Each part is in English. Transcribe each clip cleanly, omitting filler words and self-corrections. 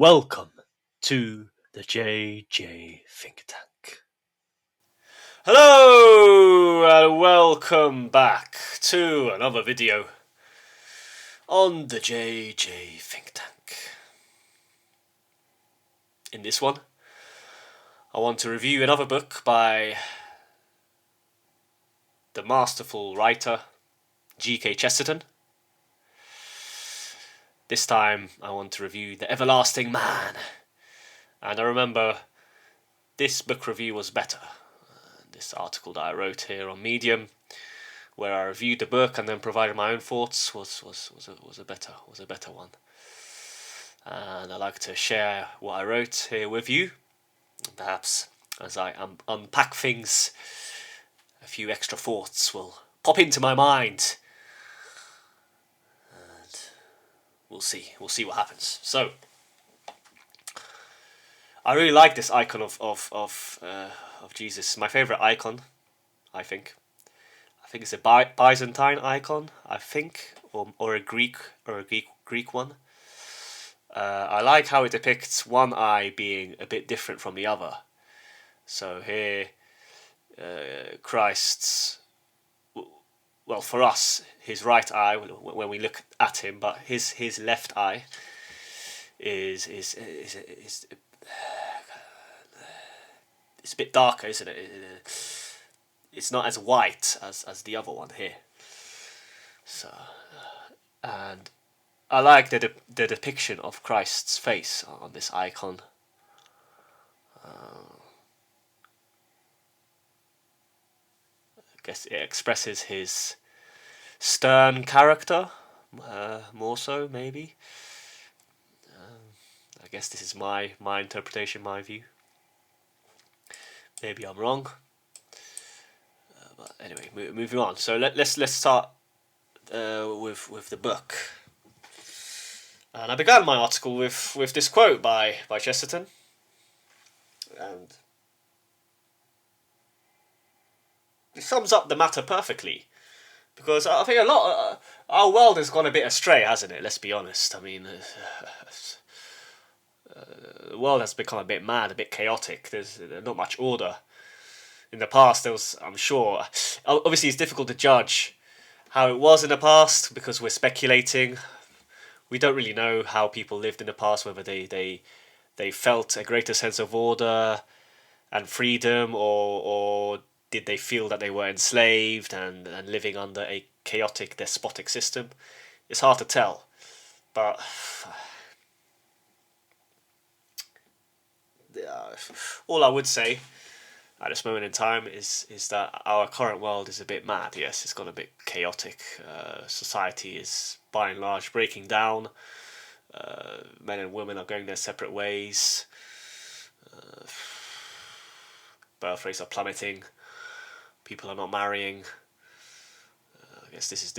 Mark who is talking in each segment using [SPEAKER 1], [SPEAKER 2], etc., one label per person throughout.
[SPEAKER 1] Welcome to the JJ Think Tank. Hello and welcome back to another video on the JJ Think Tank. In this one, I want to review another book by the masterful writer GK Chesterton. This time I want to review The Everlasting Man. And I remember this book review was better. This article that I wrote here on Medium, where I reviewed the book and then provided my own thoughts, was a better one. And I like to share what I wrote here with you. Perhaps as I unpack things, a few extra thoughts will pop into my mind. And we'll see what happens. So I really like this icon of Jesus. My favourite icon, I think. I think it's a Byzantine icon, I think, or a Greek one. I like how it depicts one eye being a bit different from the other. So here, Christ's, well, for us, his right eye when we look at him, but his left eye is it's a bit darker, isn't it? It's not as white as the other one here. So, and I like the depiction of Christ's face on this icon. I guess it expresses his stern character, more so maybe. I guess this is my interpretation, my view. Maybe I'm wrong. But anyway, moving on. So let's start with the book. And I began my article with this quote by Chesterton, and it sums up the matter perfectly. Because I think our world has gone a bit astray, hasn't it? Let's be honest. I mean, the world has become a bit mad, a bit chaotic. There's not much order. In the past, there was, I'm sure, obviously it's difficult to judge how it was in the past because we're speculating. We don't really know how people lived in the past, whether they felt a greater sense of order and freedom, or did they feel that they were enslaved and living under a chaotic, despotic system. It's hard to tell, but all I would say at this moment in time is that our current world is a bit mad. Yes, it's gone a bit chaotic. Society is by and large breaking down. Men and women are going their separate ways. Birth rates are plummeting. People are not marrying. I guess this is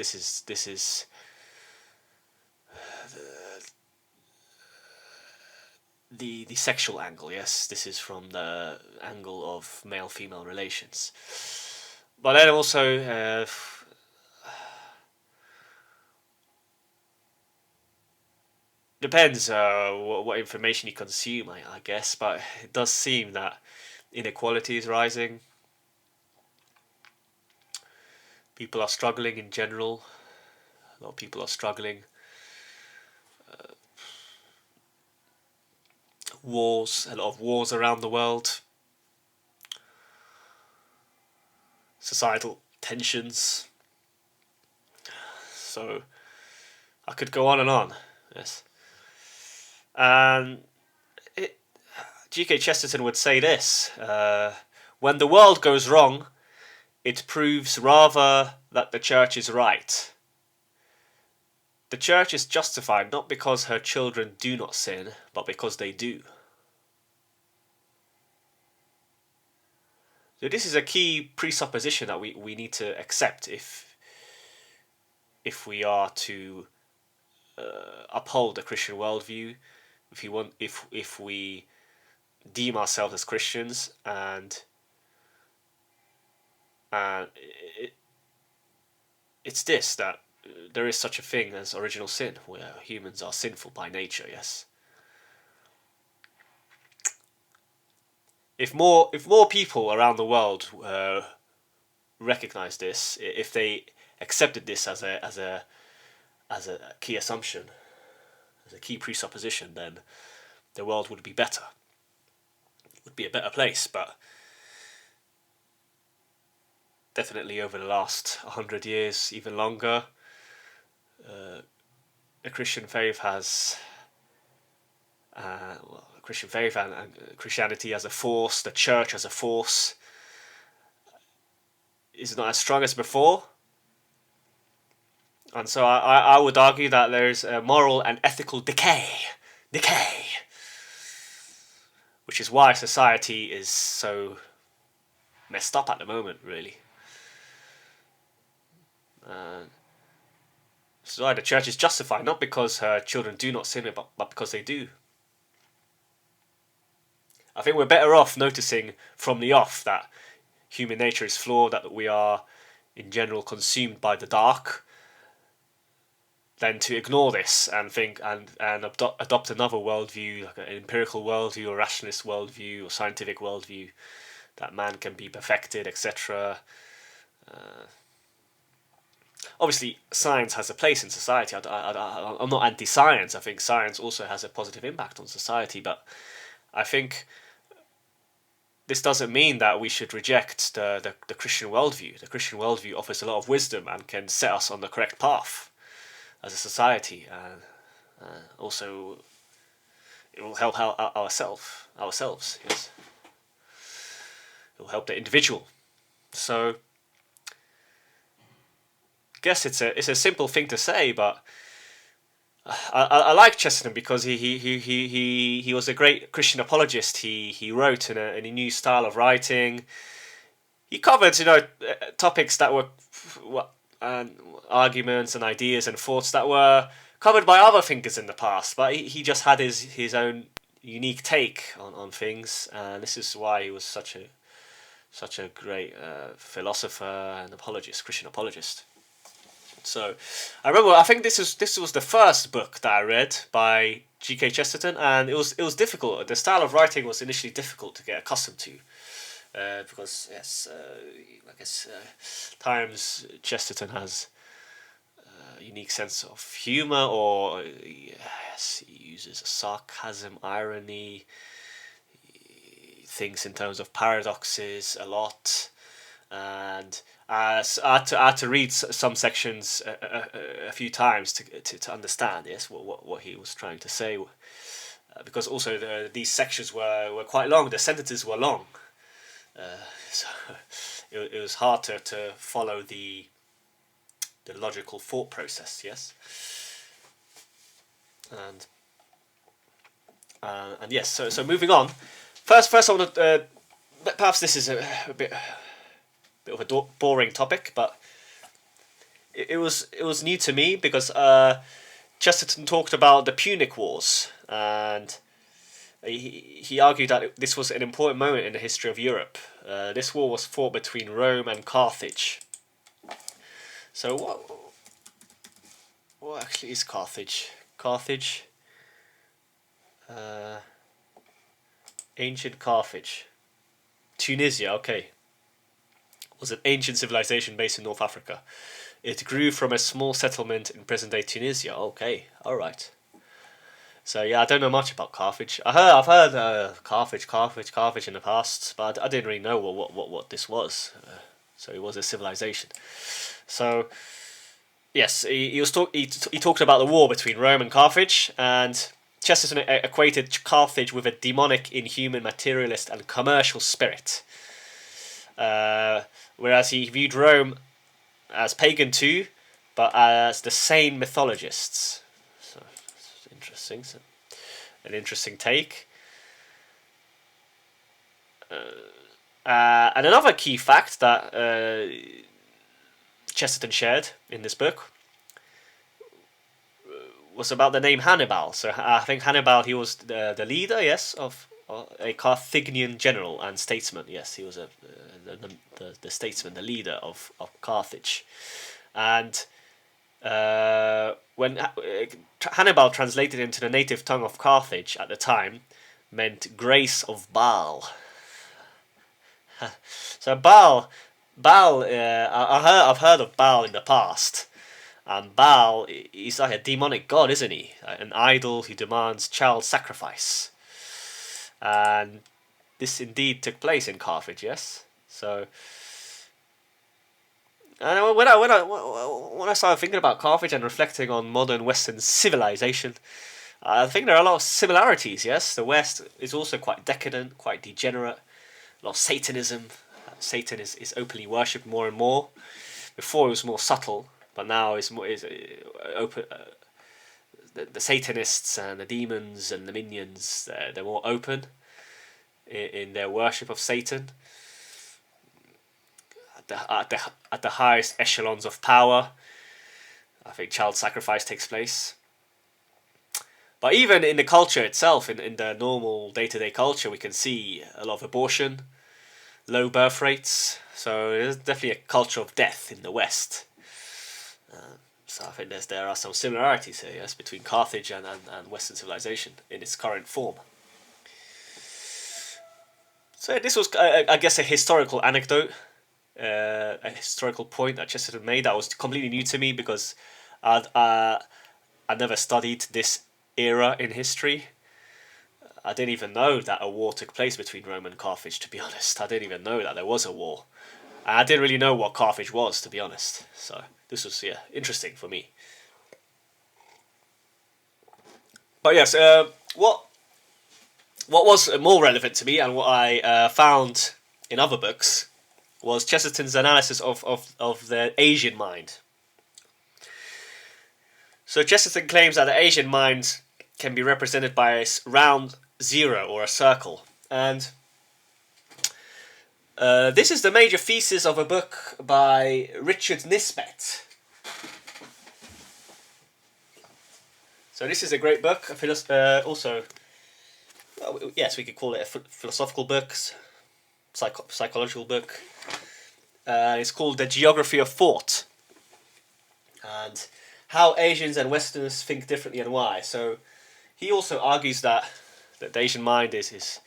[SPEAKER 1] the sexual angle. Yes, this is from the angle of male-female relations. But then also depends what information you consume, I guess. But it does seem that inequality is rising. People are struggling in general. A lot of people are struggling. A lot of wars around the world. Societal tensions. So I could go on and on. Yes. And GK Chesterton would say this: when the world goes wrong, it proves rather that the church is right. The church is justified not because her children do not sin, but because they do. So this is a key presupposition that we need to accept if we are to uphold the Christian worldview, if we deem ourselves as Christians, and it's this, that there is such a thing as original sin, where humans are sinful by nature. Yes, if more people around the world recognize this, if they accepted this as a key assumption, as a key presupposition, then the world would be better. It would be a better place. But definitely over the last 100 years, even longer, the Christian faith has, Christian faith and Christianity as a force, the church as a force, is not as strong as before. And so I would argue that there's a moral and ethical decay, which is why society is so messed up at the moment, really. This is why the church is justified, not because her children do not sin, but because they do. I think we're better off noticing from the off that human nature is flawed, that we are in general consumed by the dark, than to ignore this and think and adopt another worldview, like an empirical worldview, or rationalist worldview, or scientific worldview, that man can be perfected, etc. Obviously, science has a place in society. I'm not anti-science. I think science also has a positive impact on society, but I think this doesn't mean that we should reject the Christian worldview. The Christian worldview offers a lot of wisdom and can set us on the correct path as a society. Also, it will help ourselves. Yes, it will help the individual. So, I guess it's a simple thing to say, but I like Chesterton because he was a great Christian apologist. He wrote in a new style of writing. He covered topics that were arguments and ideas and thoughts that were covered by other thinkers in the past, but he just had his own unique take on things, and this is why he was such a great philosopher and apologist, Christian apologist. So, I think this was the first book that I read by GK Chesterton, and it was difficult. The style of writing was initially difficult to get accustomed to, because I guess times Chesterton has a unique sense of humor, or yes, he uses sarcasm, irony. He thinks in terms of paradoxes a lot, and I had to read some sections a few times to understand what he was trying to say, because also these sections were quite long. The sentences were long, so it was hard to follow the logical thought process. Yes, and yes. So moving on. First I want to perhaps this is a bit of a boring topic, but it was new to me because Chesterton talked about the Punic Wars, and he argued that this was an important moment in the history of Europe. This war was fought between Rome and Carthage. So what actually is Carthage? Carthage, ancient Carthage, Tunisia. Okay. Was an ancient civilization based in North Africa. It grew from a small settlement in present-day Tunisia. Okay, all right. So yeah, I don't know much about Carthage. I've heard Carthage in the past, but I didn't really know what this was. So it was a civilization. So yes, he talked about the war between Rome and Carthage, and Chesterton equated Carthage with a demonic, inhuman, materialist, and commercial spirit. Whereas he viewed Rome as pagan too, but as the sane mythologists. So it's interesting. So, an interesting take. And another key fact that Chesterton shared in this book was about the name Hannibal. So I think Hannibal, he was the leader, yes, of a Carthaginian general and statesman. Yes, he was the statesman, the leader of Carthage. And when Hannibal translated into the native tongue of Carthage at the time meant grace of Baal. So Baal, I've heard of Baal in the past, and Baal is like a demonic god, isn't he? An idol who demands child sacrifice, and this indeed took place in Carthage. Yes, so. And when I started thinking about Carthage and reflecting on modern Western civilization, I think there are a lot of similarities. Yes, the West is also quite decadent, quite degenerate. A lot of Satanism. Satan is openly worshipped more and more. Before it was more subtle, but now it's more open. The Satanists and the demons and the minions, they're more open in their worship of Satan. At the highest echelons of power, I think child sacrifice takes place. But even in the culture itself, in the normal day-to-day culture, we can see a lot of abortion, low birth rates. So there's definitely a culture of death in the West. So I think there are some similarities here, yes, between Carthage and Western civilization in its current form. So this was, I guess, a historical anecdote, a historical point that Chesterton made that was completely new to me because I never studied this era in history. I didn't even know that a war took place between Rome and Carthage, to be honest. I didn't even know that there was a war. And I didn't really know what Carthage was, to be honest. So this was, interesting for me. But yes, what was more relevant to me and what I found in other books was Chesterton's analysis of the Asian mind. So Chesterton claims that the Asian mind can be represented by a round zero or a circle. And this is the major thesis of a book by Richard Nisbet. So this is a great book, also, yes, we could call it a philosophical book, psychological book. It's called The Geography of Thought, and how Asians and Westerners think differently and why. So he also argues that the Asian mind is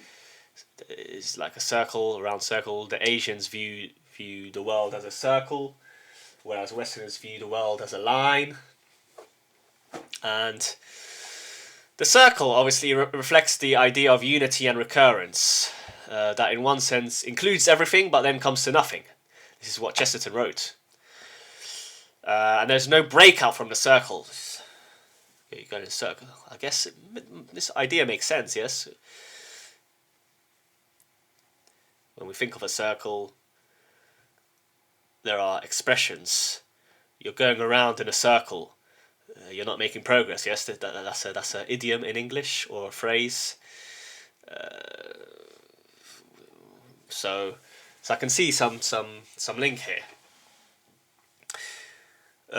[SPEAKER 1] like a circle, a round circle. The Asians view the world as a circle, whereas Westerners view the world as a line. And the circle obviously reflects the idea of unity and recurrence, that in one sense includes everything but then comes to nothing. This is what Chesterton wrote. And there's no breakout from the circle. You go in a circle. I guess this idea makes sense, yes? When we think of a circle, there are expressions. You're going around in a circle. You're not making progress, yes? That's an idiom in English or a phrase. So I can see some link here.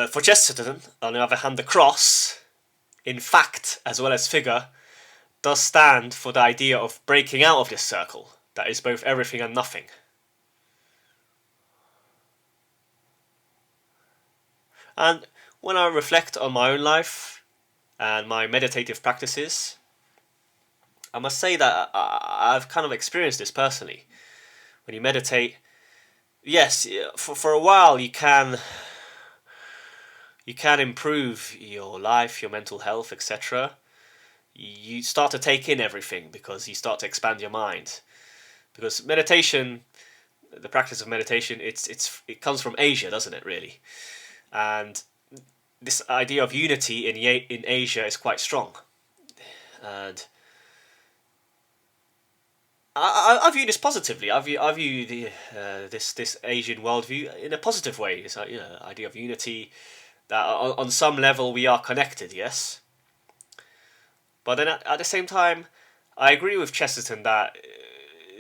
[SPEAKER 1] For Chesterton, on the other hand, the cross, in fact as well as figure, does stand for the idea of breaking out of this circle that is both everything and nothing. And when I reflect on my own life and my meditative practices, I must say that I've kind of experienced this personally. When you meditate, yes, for a while you can improve your life, your mental health, etc. You start to take in everything because you start to expand your mind. Because meditation, the practice of meditation, it comes from Asia, doesn't it, really? And this idea of unity in Asia is quite strong. And I view this positively. I view this Asian worldview in a positive way. It's like, idea of unity, that on some level we are connected, yes. But then at the same time, I agree with Chesterton that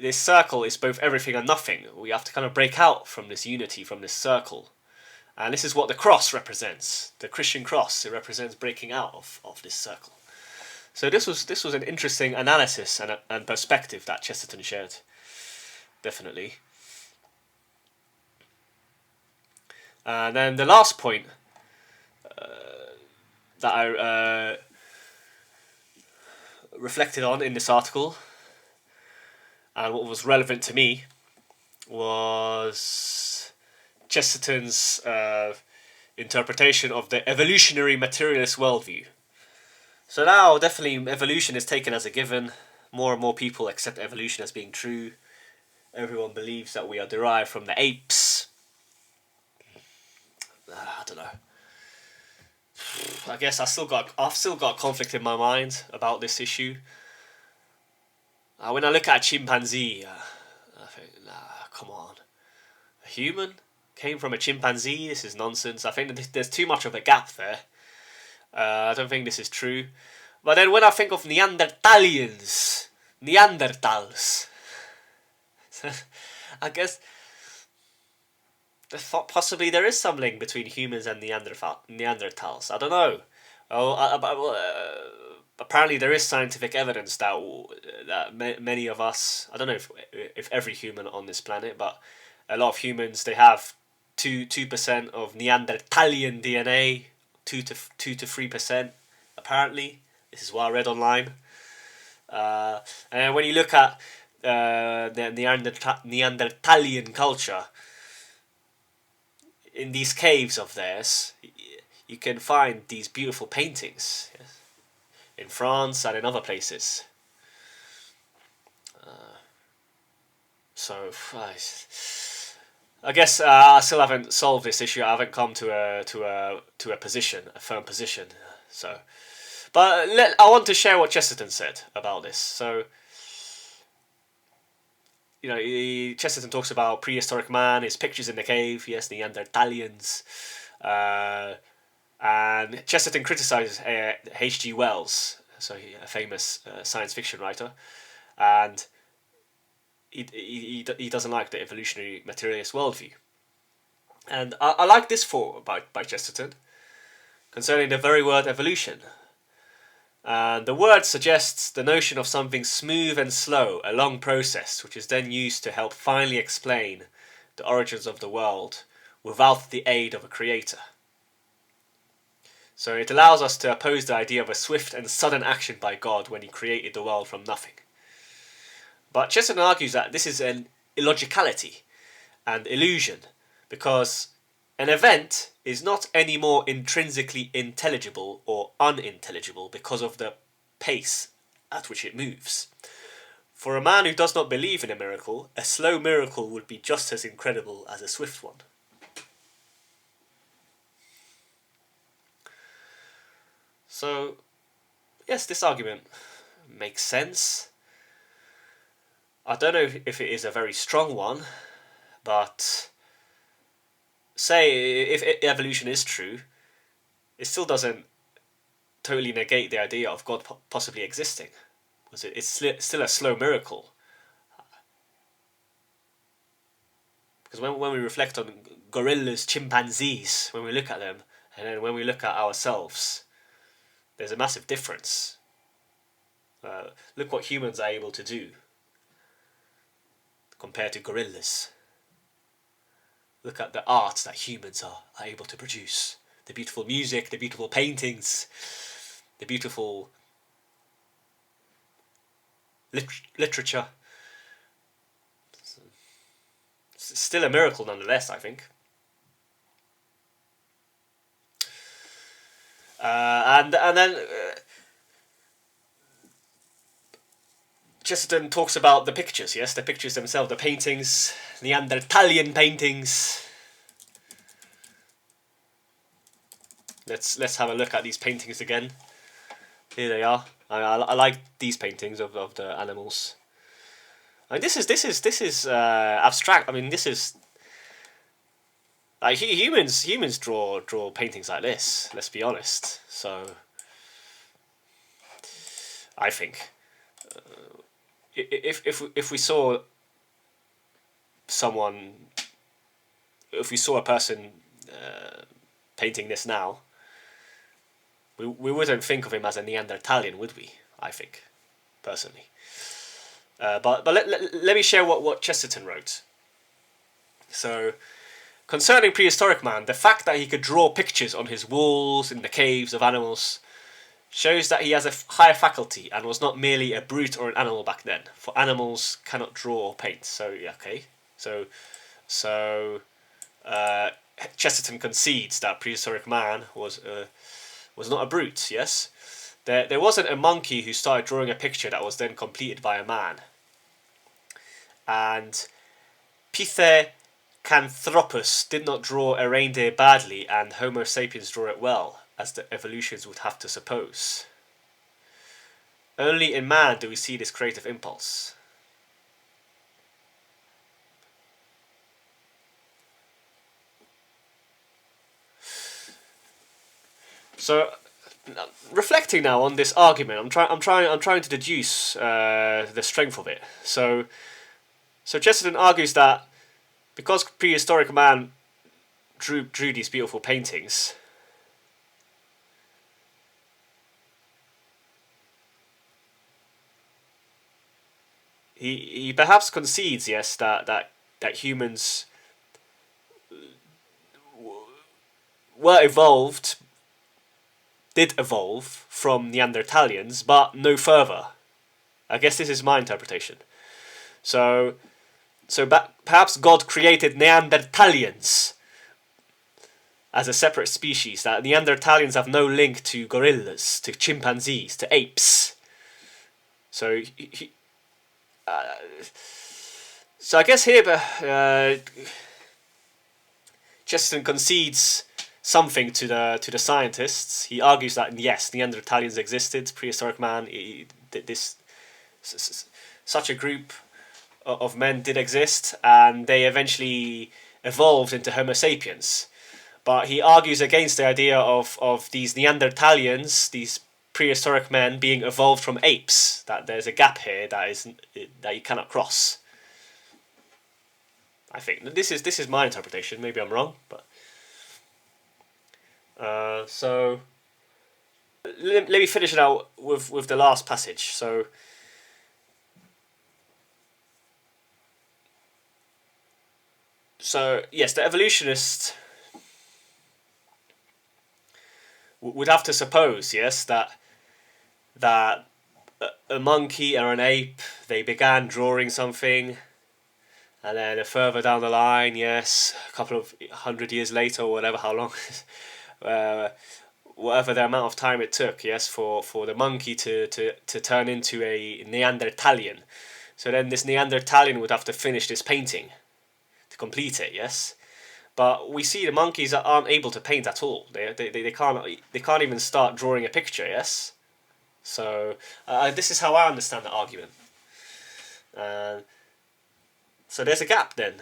[SPEAKER 1] this circle is both everything and nothing. We have to kind of break out from this unity, from this circle. And this is what the cross represents. The Christian cross, it represents breaking out of this circle. So this was an interesting analysis and perspective that Chesterton shared. Definitely. And then the last point that I reflected on in this article, and what was relevant to me, was was Chesterton's interpretation of the evolutionary materialist worldview. So now, definitely, evolution is taken as a given. More and more people accept evolution as being true. Everyone believes that we are derived from the apes. I don't know. I guess I've still got conflict in my mind about this issue. When I look at a chimpanzee, I think, nah, come on. A human came from a chimpanzee? This is nonsense. I think that there's too much of a gap there. I don't think this is true. But then when I think of Neanderthals, I guess possibly there is some link between humans and Neanderthals. I don't know. Apparently there is scientific evidence that many of us, I don't know if every human on this planet, but a lot of humans, they have 2% of Neanderthalian DNA, 2 to 3%. Apparently, this is what I read online. And when you look at the Neanderthalian culture, in these caves of theirs, you can find these beautiful paintings, yes, in France and in other places. So I guess I still haven't solved this issue. I haven't come to a position, a firm position. So, but I want to share what Chesterton said about this. So, you know, Chesterton talks about prehistoric man, his pictures in the cave, yes, Neanderthalians, and Chesterton criticizes H.G. Wells, so a famous science fiction writer, and he doesn't like the evolutionary materialist worldview. And I like this thought by Chesterton concerning the very word evolution. And the word suggests the notion of something smooth and slow, a long process, which is then used to help finally explain the origins of the world without the aid of a creator. So it allows us to oppose the idea of a swift and sudden action by God when he created the world from nothing. But Chesterton argues that this is an illogicality and illusion, because an event is not any more intrinsically intelligible or unintelligible because of the pace at which it moves. For a man who does not believe in a miracle, a slow miracle would be just as incredible as a swift one. So, yes, this argument makes sense. I don't know if it is a very strong one, but say if evolution is true, it still doesn't totally negate the idea of God possibly existing. It's still a slow miracle. Because when we reflect on gorillas, chimpanzees, when we look at them, and then when we look at ourselves, there's a massive difference. Look what humans are able to do compared to gorillas. Look at the art that humans are able to produce. The beautiful music, the beautiful paintings, the beautiful literature. It's still a miracle nonetheless, I think. And then Chesterton talks about the pictures, yes, the pictures themselves, the paintings, Neanderthalian paintings. Let's have a look at these paintings again. Here they are. I like these paintings of the animals. I mean, this is abstract. I mean, this is like humans draw paintings like this. Let's be honest. So I think if we saw someone, if we saw a person painting this now, we wouldn't think of him as a Neanderthalian, would we? I think, personally. But let me share what Chesterton wrote. So, concerning prehistoric man, the fact that he could draw pictures on his walls in the caves of animals shows that he has a higher faculty and was not merely a brute or an animal back then, for animals cannot draw or paint. So, yeah, okay. So, So Chesterton concedes that prehistoric man was not a brute. Yes, there wasn't a monkey who started drawing a picture that was then completed by a man. And Pithecanthropus did not draw a reindeer badly, and Homo sapiens draw it well, as the evolutions would have to suppose. Only in man do we see this creative impulse. So, reflecting now on this argument, I'm trying to deduce the strength of it. So Chesterton argues that because prehistoric man drew these beautiful paintings, he perhaps concedes, yes, that humans did evolve from Neanderthalians, but no further. I guess this is my interpretation. So perhaps God created Neanderthalians as a separate species. That Neanderthalians have no link to gorillas, to chimpanzees, to apes. So I guess here Chesterton concedes something to the scientists. He argues that yes, Neanderthalians existed, prehistoric man. Such a group of men did exist, and they eventually evolved into Homo sapiens. But he argues against the idea of these Neanderthalians, these prehistoric men, being evolved from apes. That there's a gap here that you cannot cross. I think this is my interpretation. Maybe I'm wrong, but so let me finish it out with the last passage. So yes, the evolutionist would have to suppose, yes, that a monkey or an ape, they began drawing something, and then further down the line, yes, a couple of 100 years later or whatever, how long, whatever the amount of time it took, yes, for the monkey to turn into a Neanderthalian. So then this Neanderthalian would have to finish this painting to complete it, yes. But we see the monkeys aren't able to paint at all. They can't even start drawing a picture, yes. So this is how I understand the argument. So there's a gap then.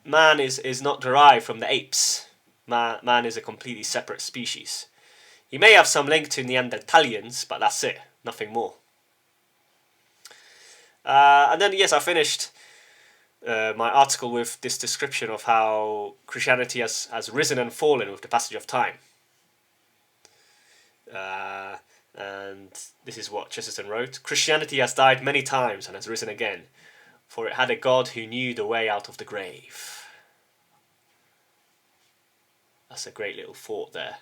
[SPEAKER 1] Man is not derived from the apes. Man is a completely separate species. He may have some link to Neanderthalians, but that's it. Nothing more. And then, yes, I finished my article with this description of how Christianity has risen and fallen with the passage of time. And this is what Chesterton wrote. Christianity has died many times and has risen again, for it had a God who knew the way out of the grave. That's a great little thought there.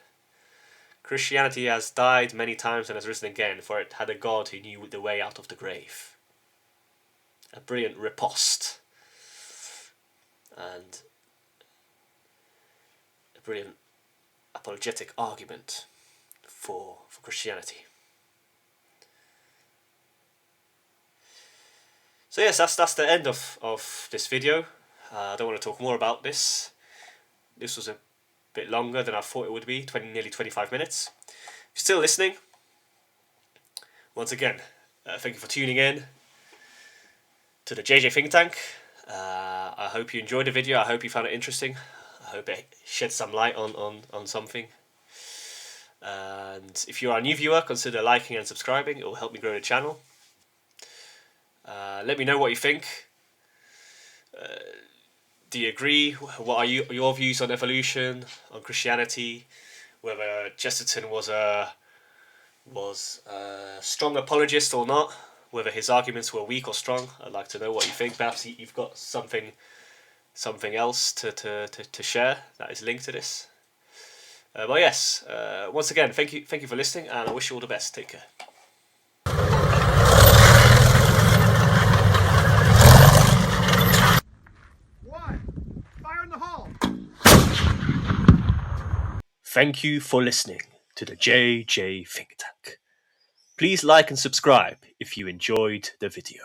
[SPEAKER 1] Christianity has died many times and has risen again, for it had a God who knew the way out of the grave. A brilliant riposte. And a brilliant apologetic argument for Christianity. So yes, that's the end of this video. I don't want to talk more about this. This was a bit longer than I thought it would be, nearly 25 minutes. If you're still listening, once again, thank you for tuning in to the JJ Think Tank. I hope you enjoyed the video. I hope you found it interesting. I hope it shed some light on something. And if you are a new viewer, consider liking and subscribing. It will help me grow the channel. Let me know what you think. Do you agree? What are your views on evolution, on Christianity? Whether Chesterton was a strong apologist or not? Whether his arguments were weak or strong? I'd like to know what you think. Perhaps you've got something else to share that is linked to this. But yes, once again, thank you for listening, and I wish you all the best. Take care.
[SPEAKER 2] One.
[SPEAKER 1] Thank you for listening to the JJ Think Tank. Please like and subscribe if you enjoyed the video.